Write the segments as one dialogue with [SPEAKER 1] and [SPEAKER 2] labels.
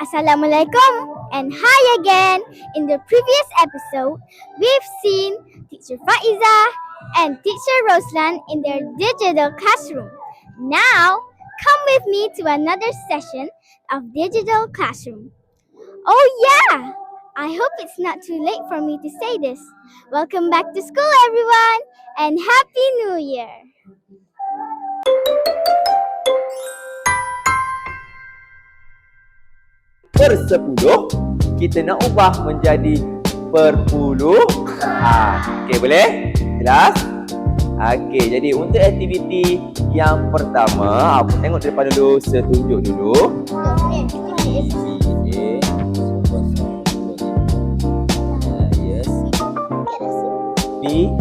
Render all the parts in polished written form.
[SPEAKER 1] Assalamualaikum and hi again. In the previous episode, we've seen Teacher Faiza and Teacher Roslan in their digital classroom. Now, come with me to another session of digital classroom. Oh yeah! I hope it's not too late for me to say this. Welcome back to school, everyone, and Happy New Year!
[SPEAKER 2] Per 10 kita nak ubah menjadi per puluh. Okey, boleh? Jelas? Okey, jadi untuk aktiviti yang pertama, apa tengok depan dulu, saya tunjuk dulu. Yes. B.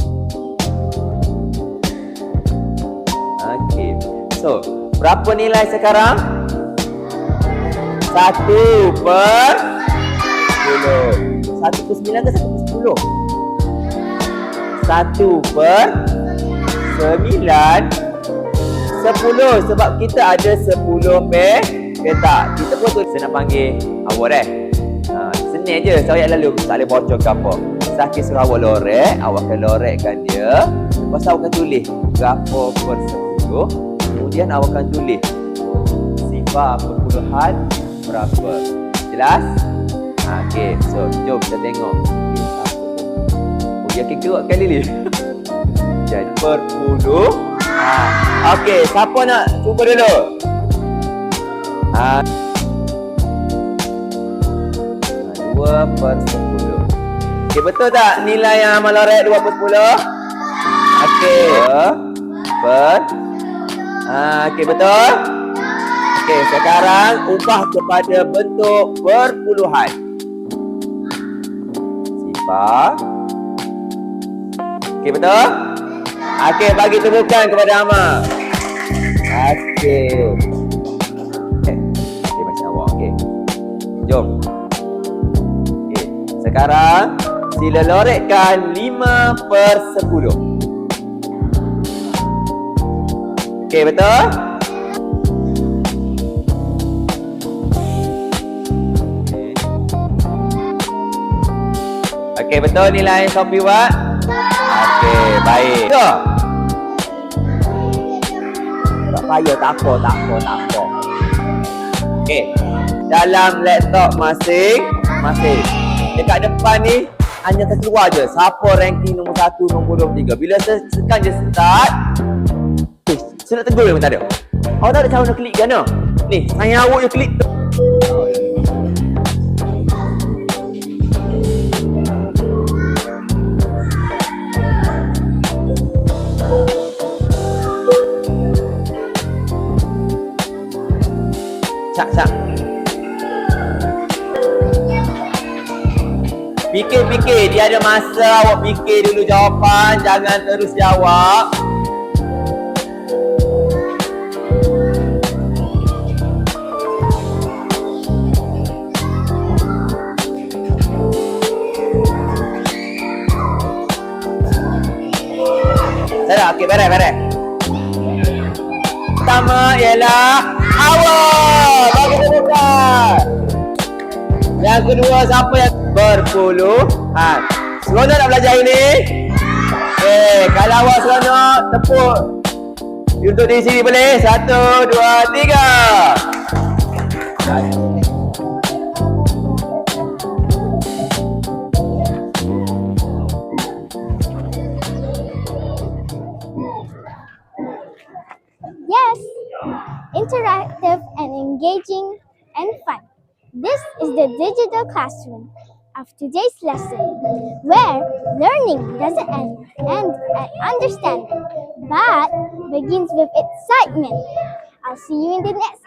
[SPEAKER 2] Okey. So, berapa nilai sekarang? 1 per 10. 1 per 9 ke 1 per 10? 1 per 9. 10 sebab kita ada 10 petak. Kita pun tu saya nak panggil awak senang je, saya lalu tak boleh bocor ke apa. Sakit suruh awak lorek, awak akan lorekkan dia. Lepas tu awak akan tulis berapa per 10. Kemudian awak akan tulis sifar perpuluhan berapa. Jelas? Okey, so jom kita tengok. Okey, kerap kali ni. Jadi per puluh. Okey, siapa nak cuba dulu? 2 per 10. Okey, betul tak nilai yang Amal lorek 2 per 10? Okey. Okey, betul? Okey, sekarang ubah kepada bentuk perpuluhan. Sifar. Okey, betul? Okey, bagi tunjukkan kepada Amal. Okey. Okey, macam awak. Okey. Jom. Okey, sekarang sila lorekkan 5 per 10. Okey, betul? Okey, betul nilai yang Sophie buat? Okey, baik. Go! Tak payah, tak apa. Okey, dalam laptop masing-masing. Dekat depan ni, hanya terkeluar je siapa ranking nombor 1, nombor 2, 3. Bila tekan je start, saya nak tegur dia pun tak ada. Awak tak ada cara nak klik kan? Ni, saya awak je klik. Cak. Fikir, dia ada masa awak fikir dulu jawapan, jangan terus jawab. Dah, okey, beres. Pertama ialah awak. Bagi temukan. Yang kedua, siapa yang berpuluhan? Seronok nak belajar ini? Kalau awak seronok, tepuk untuk di sini boleh? 1, 2, 3.
[SPEAKER 1] Yes, interactive and engaging and fun. This is the digital classroom of today's lesson, where learning doesn't end at understanding, but begins with excitement. I'll see you in the next